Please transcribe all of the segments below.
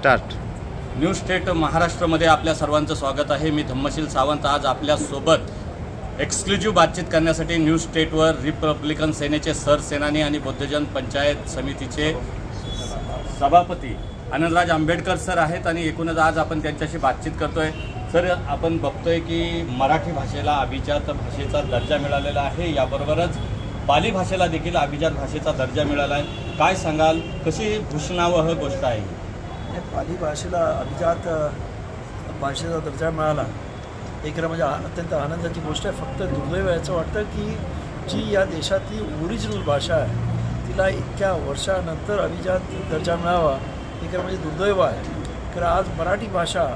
Start. News state महाराष्ट्रामध्ये आपल्या सर्वांचं स्वागत आहे. मी धम्मशील सावंत. आज आपल्यासोबत एक्सक्लुझिव्ह बातचीत करण्यासाठी न्यूज स्टेटवर रिपब्लिकन सेनेचे सरसेनानी आणि बौद्धजन पंचायत समितीचे सभापती आनंदराज आंबेडकर सर आहेत आणि एकूणच आज आपण त्यांच्याशी बातचीत करतोय. सर, आपण बघतोय की मराठी भाषेला अभिजात भाषेचा दर्जा मिळालेला आहे, याबरोबरच पाली भाषेला देखील अभिजात भाषेचा दर्जा मिळाला आहे. काय सांगाल, कशी घोषणावह गोष्ट आहे? पाली भाषेला अभिजात भाषेचा दर्जा मिळाला एक म्हणजे अत्यंत आनंदाची गोष्ट आहे. फक्त दुर्दैव याचं वाटतं की जी या देशातली ओरिजिनल भाषा आहे तिला इतक्या वर्षानंतर अभिजात दर्जा मिळावा एक म्हणजे दुर्दैव आहे. कारण आज मराठी भाषा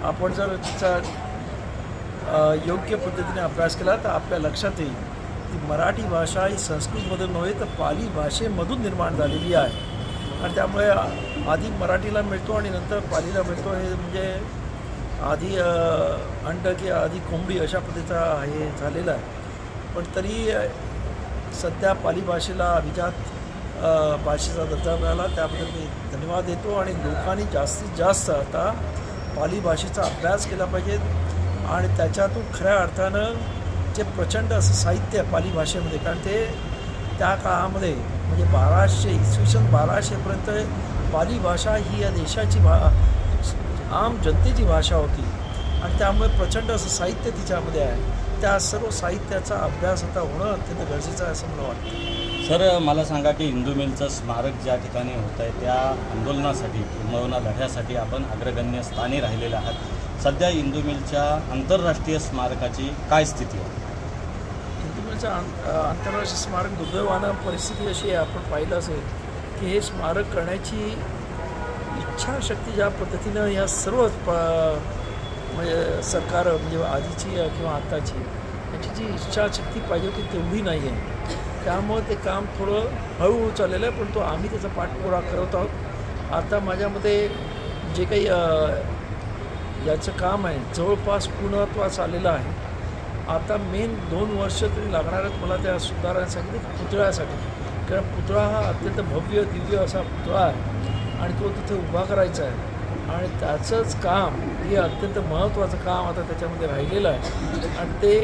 आपण जर तिचा योग्य पद्धतीने अभ्यास केला तर आपल्या लक्षात येईल की मराठी भाषा ही संस्कृतमधून नव्हे तर पाली भाषेमधून निर्माण झालेली आहे. आणि त्यामुळे आधी मराठीला मिळतो आणि नंतर पालीला मिळतो. हे म्हणजे आधी अंड की आधी कोंबडी अशा पद्धतीचा हे झालेलं आहे. पण तरी सध्या पाली भाषेला अभिजात भाषेचा दर्जा मिळाला, त्याबद्दल मी धन्यवाद देतो. आणि लोकांनी जास्तीत जास्त आता पाली भाषेचा अभ्यास केला पाहिजे आणि त्याच्यातून खऱ्या अर्थानं जे प्रचंड असं साहित्य आहे पाली भाषेमध्ये, कारण ते त्या काळामध्ये म्हणजे 1200 इसवी सन 1200पर्यंत पाली भाषा ही या देशाची आम जनतेची भाषा होती आणि त्यामुळे प्रचंड असं साहित्य तिच्यामध्ये आहे. त्या सर्व साहित्याचा अभ्यास आता होणं अत्यंत गरजेचं आहे असं मला वाटतं. सर, मला सांगा की इंदू मिलचं स्मारक ज्या ठिकाणी होत आहे त्या आंदोलनासाठी किंवा लढ्यासाठी आपण अग्रगण्य स्थानी राहिलेले आहात. सध्या इंदू मिलच्या आंतरराष्ट्रीय स्मारकाची काय स्थिती आहे? आंतरराष्ट्रीय स्मारक दुर्दैवानं परिस्थिती अशी आहे, आपण पाहिलं असेल की हे स्मारक करण्याची इच्छाशक्ती ज्या पद्धतीनं या सर्व म्हणजे सरकार म्हणजे आधीची किंवा आत्ताची याची जी इच्छाशक्ती पाहिजे होती तेवढी नाही आहे. त्यामुळं ते काम थोडं हळूहळू चाललेलं आहे, पण आम्ही त्याचा पाठपुरावा करत आहोत. आता माझ्यामध्ये जे काही याचं काम आहे जवळपास पूर्णत्वास आलेलं आहे. आता मेन 2 वर्ष तरी लागणार आहेत मला त्या सुधारण्यासाठी, पुतळ्यासाठी. कारण पुतळा हा अत्यंत भव्य दिव्य असा पुतळा आहे आणि तो तिथे उभा करायचा आहे आणि त्याचंच काम हे अत्यंत महत्त्वाचं काम आता त्याच्यामध्ये राहिलेलं आहे आणि ते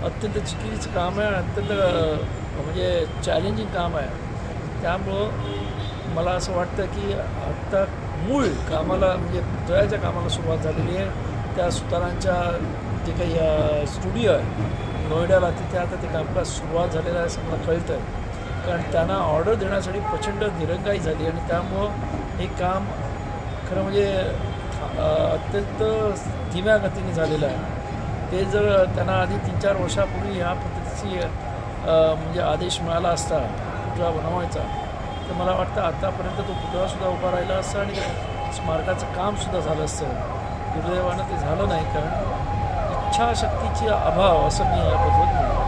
अत्यंत जिकिरीचं काम आहे, अत्यंत म्हणजे चॅलेंजिंग काम आहे. त्यामुळं मला असं वाटतं की आत्ता मूळ कामाला म्हणजे पुतळ्याच्या कामाला सुरुवात झालेली आहे. त्या सुतारांच्या जे काही स्टुडिओ आहे नोएडाला तिथे आता ते कामकाज सुरुवात झालेलं आहे असं मला कळतं आहे. कारण त्यांना ऑर्डर देण्यासाठी प्रचंड दिरंगाई झाली आणि त्यामुळं हे काम खरं म्हणजे अत्यंत धीम्या गतीने झालेलं आहे. ते जर त्यांना आधी 3-4 वर्षापूर्वी ह्या पद्धतीची म्हणजे आदेश मिळाला असता पुतळा बनवायचा तर मला वाटतं आत्तापर्यंत तो पुतळासुद्धा उभा राहिला असता आणि स्मारकाचं कामसुद्धा झालं असतं. दुर्दैवानं ते झालं नाही कारण इच्छाशक्तीची अभाव असं मी याबद्दल म्हणतो.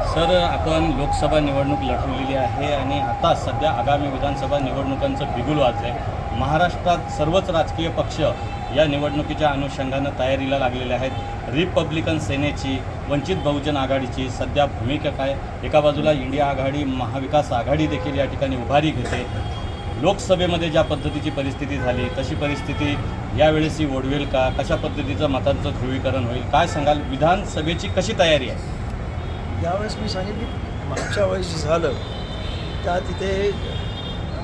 सर, आपण लोकसभा निवडणूक लढवलेली आहे आणि आता सध्या आगामी विधानसभा निवडणुकांचं बिगुल वाजलं आहे. महाराष्ट्रात सर्वच राजकीय पक्ष या निवडणुकीच्या अनुषंगानं तयारीला लागलेले आहेत. रिपब्लिकन सेनेची, वंचित बहुजन आघाडीची सध्या भूमिका काय? एका बाजूला इंडिया आघाडी, महाविकास आघाडी देखील या ठिकाणी उभारी घेते. लोकसभेमध्ये ज्या पद्धतीची परिस्थिती झाली तशी परिस्थिती यावेळेसही ओढवेल का? कशा पद्धतीचं मतांचं ध्रुवीकरण होईल? काय सांगाल? विधानसभेची कशी तयारी आहे? यावेळेस मी सांगितलं की मागच्या वेळेस जे झालं त्या तिथे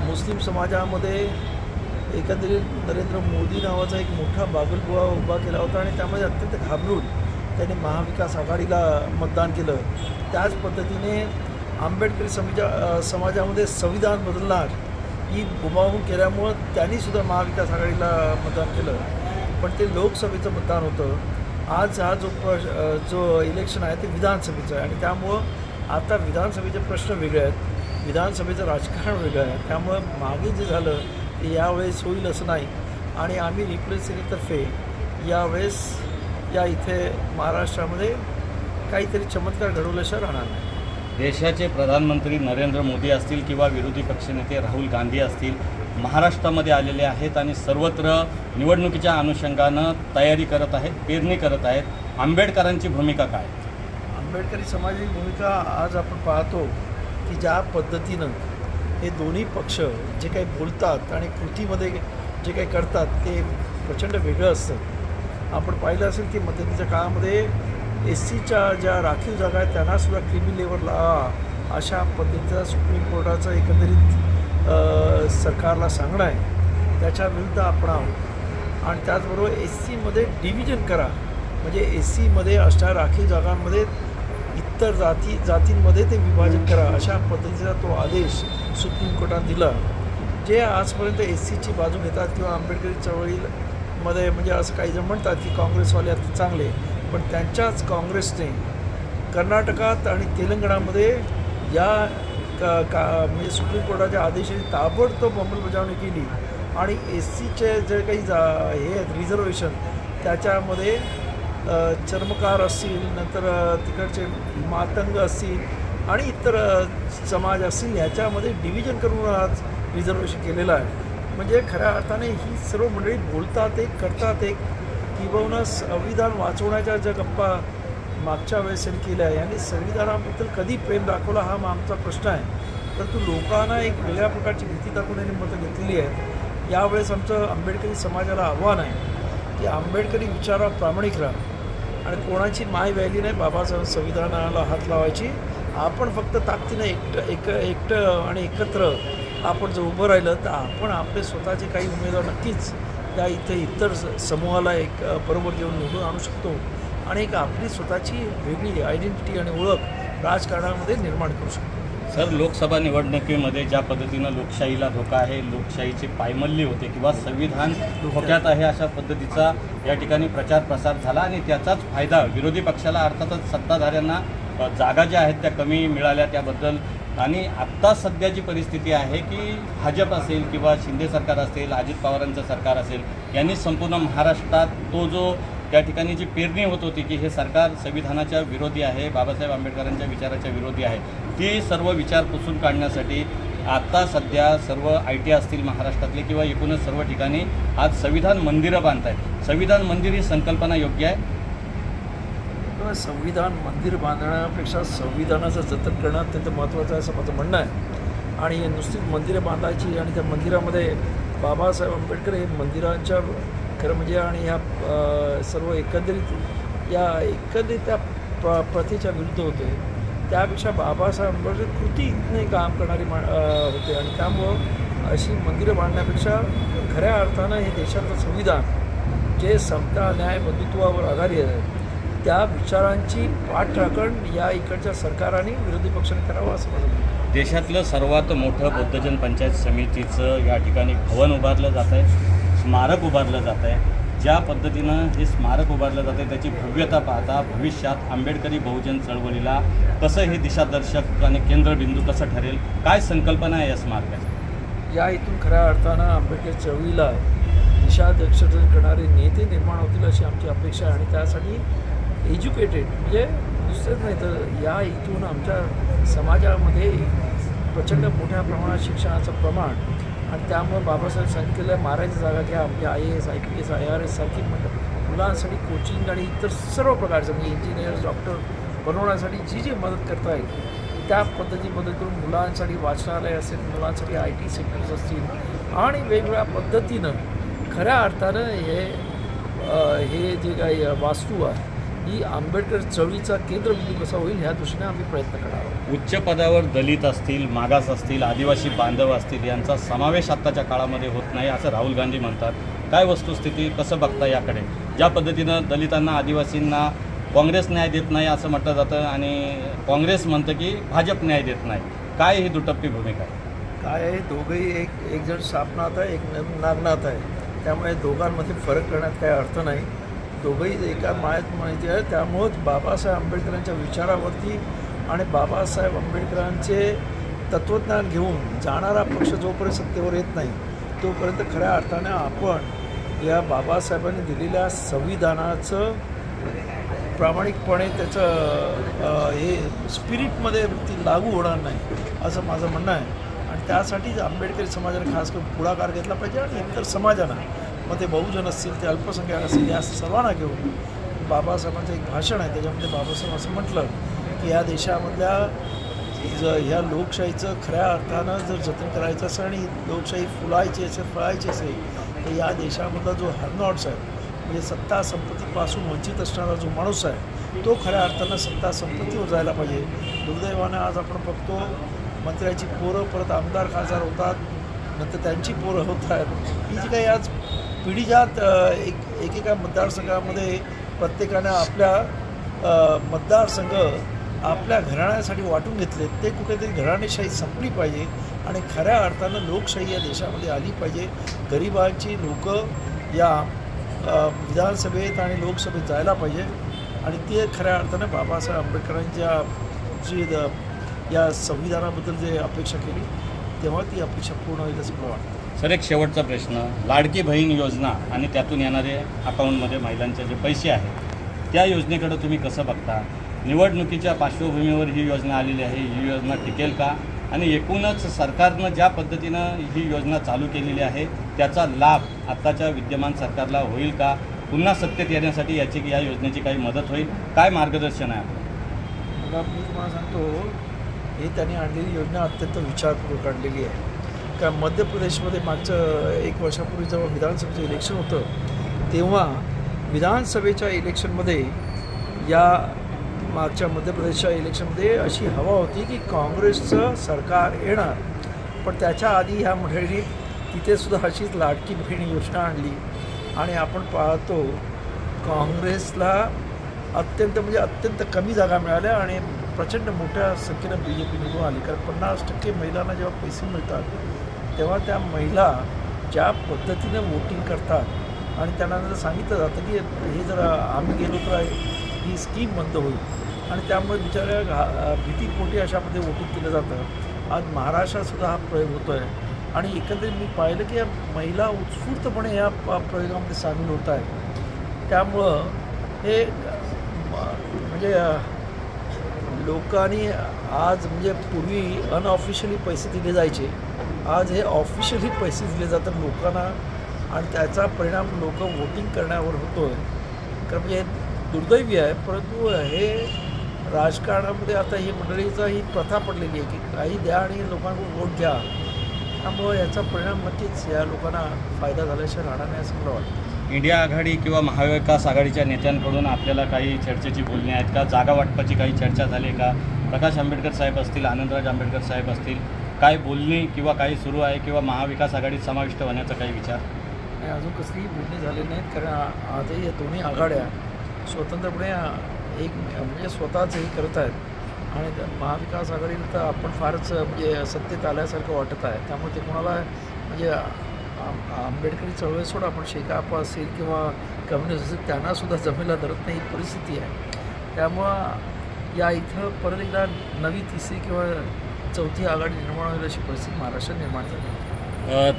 मुस्लिम समाजामध्ये एकंदरीत नरेंद्र मोदी नावाचा एक मोठा बागलबुवा उभा केला होता आणि त्यामध्ये अत्यंत घाबरून त्यांनी महाविकास आघाडीला मतदान केलं. त्याच पद्धतीने आंबेडकरी समाजामध्ये संविधान बदलणार ही गुमावून केल्यामुळं त्यांनीसुद्धा महाविकास आघाडीला मतदान केलं. पण ते लोकसभेचं मतदान होतं. आज हा जो इलेक्शन आहे ते विधानसभेचं आहे आणि त्यामुळं आता विधानसभेचे प्रश्न वेगळे आहेत, विधानसभेचं राजकारण वेगळं आहे. त्यामुळं मागे जे झालं ते यावेळेस होईल असं नाही आणि आम्ही रिप्रेझेंटेटिव्हतर्फे यावेळेस या इथे महाराष्ट्रामध्ये काहीतरी चमत्कार घडवल्याशिवाय राहणार नाही. देशाचे प्रधानमंत्री नरेंद्र मोदी असतील किंवा विरोधी पक्षनेते राहुल गांधी असतील महाराष्ट्रामध्ये आलेले आहेत आणि सर्वत्र निवडणुकीच्या अनुषंगानं तयारी करत आहेत, पेरणी करत आहेत. आंबेडकरांची भूमिका काय? आंबेडकरी समाजाची भूमिका आज आपण पाहतो की ज्या पद्धतीनं हे दोन्ही पक्ष जे काही बोलतात आणि कृतीमध्ये जे काही करतात ते प्रचंड वेगळं असतं. आपण पाहिलं असेल की मध्यंतरीच्या काळामध्ये SCच्या ज्या राखीव जागा आहेत त्यांनासुद्धा क्रिमी लेव्हल लावा अशा पद्धतीचा सुप्रीम कोर्टाचं एकंदरीत सरकारला सांगणं आहे. त्याच्या विरुद्ध आपण आहोत. आणि त्याचबरोबर SCमध्ये डिव्हिजन करा, म्हणजे SCमध्ये असणाऱ्या राखीव जागांमध्ये इतर जातींमध्ये ते विभाजन करा अशा पद्धतीचा तो आदेश सुप्रीम कोर्टाने दिला. जे आजपर्यंत SCची बाजू घेतात किंवा आंबेडकरी चळवळीमध्ये म्हणजे असं काही जण म्हणतात की काँग्रेसवाले आता चांगले, पण त्यांच्याच काँग्रेसने कर्नाटकात आणि तेलंगणामध्ये या म्हणजे सुप्रीम कोर्टाच्या आदेशाची ताबडतोब अंमलबजावणी केली आणि SCचे जे काही हे आहेत रिझर्वेशन त्याच्यामध्ये चर्मकार असतील, नंतर तिकडचे मातंग असतील आणि इतर समाज असतील ह्याच्यामध्ये डिव्हिजन करून आज रिझर्वेशन केलेलं आहे. म्हणजे खऱ्या अर्थाने ही सर्व मंडळी बोलतात एक करतात एक, किंबहुना संविधान वाचवण्याच्या ज्या गप्पा मागच्या वेळेस केल्या आहे आणि संविधानाबद्दल कधी प्रेम दाखवला हा आमचा प्रश्न आहे. परंतु लोकांना एक वेगळ्या प्रकारची भीती दाखवून यांनी मतं घेतलेली आहे. यावेळेस आमचं आंबेडकरी समाजाला आव्हान आहे की आंबेडकरी विचारावर प्रामाणिक राहा आणि कोणाची माय व्हॅली नाही बाबासाहेब संविधानाला हात लावायची. आपण फक्त ताकदीनं एकटं आणि एकत्र आपण जर उभं राहिलं तर आपण आपले स्वतःचे काही उमेदवार नक्कीच या इतर समूहाला एक बरोबर घेऊन निवडून आणू शकतो आणि एक आपली स्वतःची वेगळी आयडेंटिटी आणि ओळख राजकारणामध्ये निर्माण करू शकतो. सर, लोकसभा निवडणुकीमध्ये ज्या पद्धतीनं लोकशाहीला धोका आहे, लोकशाहीची पायमल्ली होते किंवा संविधान धोक्यात आहे अशा पद्धतीचा या ठिकाणी प्रचार प्रसार झाला आणि त्याचाच फायदा विरोधी पक्षाला अर्थातच सत्ताधाऱ्यांना जागा ज्या आहेत त्या कमी मिळाल्या त्याबद्दल. आणि आत्ता सध्याची परिस्थिती आहे की भाजप असेल किंवा शिंदे सरकार असेल, अजित पवारांचं सरकार असेल, यांनी संपूर्ण महाराष्ट्रात तो जो त्या ठिकाणी जी पेरणी होत होती की हे सरकार संविधानाच्या विरोधी आहे, बाबासाहेब आंबेडकरांच्या विचाराच्या विरोधी आहे, ती सर्व विचार पुसून काढण्यासाठी आत्ता सध्या सर्व IT असतील महाराष्ट्रातले किंवा एकूणच सर्व ठिकाणी आज संविधान मंदिरं बांधत आहेत. संविधान मंदिर ही संकल्पना योग्य आहे? संविधान मंदिर बांधण्यापेक्षा संविधानाचं जतन करणं अत्यंत महत्त्वाचं आहे असं माझं म्हणणं आहे. आणि नुसतीच मंदिरं बांधायची आणि त्या मंदिरामध्ये बाबासाहेब आंबेडकर हे मंदिरांच्या खरं म्हणजे आणि ह्या सर्व एकंदरीत त्या प्रथेच्या विरुद्ध होते. त्यापेक्षा बाबासाहेब आंबेडकर कृतीने काम करणारी होते आणि त्यामुळं अशी मंदिरं बांधण्यापेक्षा खऱ्या अर्थानं हे देशाचं संविधान जे समता न्याय बंधुत्वावर आधारित आहे त्या विचारांची पाठराखण या इकडच्या सरकारांनी विरोधी पक्षाने करावं असं मला वाटतं. देशातलं सर्वात मोठं बौद्धजन पंचायत समितीचं या ठिकाणी भवन उभारलं जात आहे, स्मारक उभारलं जात आहे. ज्या पद्धतीनं हे स्मारक उभारलं जातं आहे त्याची भव्यता पाहता भविष्यात आंबेडकरी बहुजन चळवळीला कसं हे दिशादर्शक आणि केंद्रबिंदू कसं ठरेल, काय संकल्पना आहे या स्मारकाची? या इथून खऱ्या अर्थानं आंबेडकर चळवळीला दिशादर्शन करणारे नेते निर्माण होतील अशी आमची अपेक्षा आहे. आणि त्यासाठी एज्युकेटेड म्हणजे दुसरंच नाही तर या इथून आमच्या समाजामध्ये प्रचंड मोठ्या प्रमाणात शिक्षणाचं प्रमाण आणि त्यामुळं बाबासाहेब सांगितलेल्या मारायची जागा घ्या म्हणजे IAS IPS IRS सारखी मुलांसाठी कोचिंग आणि इतर सर्व प्रकारचं म्हणजे इंजिनियर्स डॉक्टर बनवण्यासाठी जी मदत करता येईल त्या पद्धती मदत करून मुलांसाठी वाचनालय असेल, मुलांसाठी IT सेंटर्स असतील आणि वेगवेगळ्या पद्धतीनं खऱ्या अर्थानं हे जे काही वास्तू आहे ही आंबेडकर चळवळीचा केंद्रबिंदू कसा होईल ह्या दृष्टीने आम्ही प्रयत्न करणार आहोत. उच्च पदावर दलित असतील, मागास असतील, आदिवासी बांधव असतील यांचा समावेश आत्ताच्या काळामध्ये होत नाही असं राहुल गांधी म्हणतात. काय वस्तुस्थिती, कसं बघता याकडे? ज्या पद्धतीनं दलितांना, आदिवासींना काँग्रेस न्याय देत नाही असं म्हटलं जातं आणि काँग्रेस म्हणतं की भाजप न्याय देत नाही, काय ही दुटप्पी भूमिका आहे? काय आहे, दोघंही एक जण सापनात आहे, एक नागनाथ आहे. त्यामुळे दोघांमध्ये फरक करण्यात काही अर्थ नाही. दोघंही एका माळ्यात माहिती आहे. त्यामुळंच बाबासाहेब आंबेडकरांच्या विचारावरती आणि बाबासाहेब आंबेडकरांचे तत्त्वज्ञान घेऊन जाणारा पक्ष जोपर्यंत सत्तेवर येत नाही तोपर्यंत खऱ्या अर्थाने आपण या बाबासाहेबांनी दिलेल्या संविधानाचं प्रामाणिकपणे त्याचं हे स्पिरिटमध्ये ती लागू होणार नाही असं माझं म्हणणं आहे. आणि त्यासाठीच आंबेडकरी समाजाने खास करून पुढाकार घेतला पाहिजे आणि इतर समाजांना मग ते बहुजन असतील, ते अल्पसंख्याक असतील, या सर्वांना घेऊन बाबासाहेबांचं एक भाषण आहे त्याच्यामध्ये बाबासाहेब असं म्हटलं की या देशामधल्या ह्या लोकशाहीचं खऱ्या अर्थानं जर जतन करायचं असेल आणि लोकशाही फुलायची असेल, फळायची असेल तर या देशामधला जो हर्नॉट्स आहे, म्हणजे सत्ता संपत्तीपासून वंचित असणारा जो माणूस आहे तो खऱ्या अर्थानं सत्ता संपत्तीवर जायला पाहिजे. दुर्दैवानं आज आपण बघतो मंत्र्याची पोरं परत आमदार खासदार होतात, नंतर त्यांची पोरं होत आहेत. ही जी काही आज पिढी ज्यात एकेका मतदारसंघामध्ये प्रत्येकानं आपल्या मतदारसंघ आपल्या घराण्यासाठी वाटून घेतले, ते कुठेतरी घराणेशाही संपली पाहिजे आणि खऱ्या अर्थानं लोकशाही या देशामध्ये आली पाहिजे. गरिबांची लोकं या विधानसभेत आणि लोकसभेत जायला पाहिजे आणि ते खऱ्या अर्थानं बाबासाहेब आंबेडकरांच्या जी या संविधानाबद्दल जे अपेक्षा केली तेव्हा ती अपेक्षा पूर्ण होईल असं मला वाटतं. सर, एक शेवटचा प्रश्न, लाडकी बहीण योजना आणि त्यातून येणारे अकाउंटमध्ये महिलांचे जे पैसे आहेत त्या योजनेकडे तुम्ही कसं बघता? निवडणुकीच्या पार्श्वभूमीवर ही योजना आलेली आहे, ही योजना टिकेल का? आणि एकूणच सरकारनं ज्या पद्धतीनं ही योजना चालू केलेली आहे त्याचा लाभ आत्ताच्या विद्यमान सरकारला होईल का? पुन्हा सत्तेत येण्यासाठी या योजनेची काही मदत होईल? काय मार्गदर्शन आहे आपलं? बघा, मी तुम्हाला सांगतो, हे त्यांनी आणलेली योजना अत्यंत विचारपूर्वक आणलेली आहे. कारण मध्य प्रदेशमध्ये मागचं 1 वर्षापूर्वी जेव्हा विधानसभेचं इलेक्शन होतं तेव्हा विधानसभेच्या इलेक्शनमध्ये या मागच्या मध्य प्रदेशच्या इलेक्शनमध्ये अशी हवा होती की काँग्रेसचं सरकार येणार, पण त्याच्या आधी ह्या मंडळींनी तिथेसुद्धा अशीच लाडकी बहीण योजना आणली आणि आपण पाहतो काँग्रेसला अत्यंत कमी जागा मिळाल्या आणि प्रचंड मोठ्या संख्येनं BJP निवडून आली. कारण 50% महिलांना जेव्हा पैसे मिळतात तेव्हा त्या महिला ज्या पद्धतीनं वोटिंग करतात आणि त्यांना जर सांगितलं जातं की हे जर आम्ही गेलो तर ही स्कीम बंद होईल आणि त्यामुळे बिचाऱ्या भीतीपोटी अशामध्ये वोटिंग केलं जातं. आज महाराष्ट्रातसुद्धा हा प्रयोग होतो आहे आणि एकंदरीत मी पाहिलं की या महिला उत्स्फूर्तपणे या प्रयोगामध्ये सामील होत आहेत. त्यामुळं हे म्हणजे लोकांनी आज म्हणजे पूर्वी अनऑफिशियली पैसे दिले जायचे, आज हे ऑफिशियली पैसे दिले जातात लोकांना आणि त्याचा परिणाम लोक वोटिंग करण्यावर होतो आहे. कारण म्हणजे दुर्दैवी आहे, परंतु हे राजकारणामध्ये आता ही मंडळीचा ही प्रथा पडलेली आहे की काही द्या आणि लोकांकडून वोट घ्या. त्यामुळं याचा परिणाम नक्कीच या लोकांना फायदा झाल्याशिवाय राहणार नाही असं मला वाटतं. इंडिया आघाडी किंवा महाविकास आघाडीच्या नेत्यांकडून आपल्याला काही चर्चेची बोलणी आहेत का? जागा वाटपाची काही चर्चा झाली का? प्रकाश आंबेडकर साहेब असतील, आनंदराज आंबेडकर साहेब असतील, काय बोलणी किंवा काही सुरू आहे किंवा महाविकास आघाडीत समाविष्ट होण्याचा काही विचार? नाही, अजून कसलीही बोलणी झाली नाहीत. कारण आजही या दोन्ही आघाड्या स्वतंत्रपणे एक म्हणजे स्वतःच हे करत आहेत आणि महाविकास आघाडीला तर आपण फारच म्हणजे सत्तेत आल्यासारखं वाटत आहे. त्यामुळे ते कोणाला म्हणजे आंबेडकरी चळवळ सोडा, आपण शेकाप असेल किंवा कम्युनिस्ट असेल त्यांनासुद्धा जमेला धरत नाही ही परिस्थिती आहे. त्यामुळं या इथं परत एकदा नवी 3री किंवा 4थी आघाडी निर्माण होईल अशी परिस्थिती महाराष्ट्रात निर्माण झाली.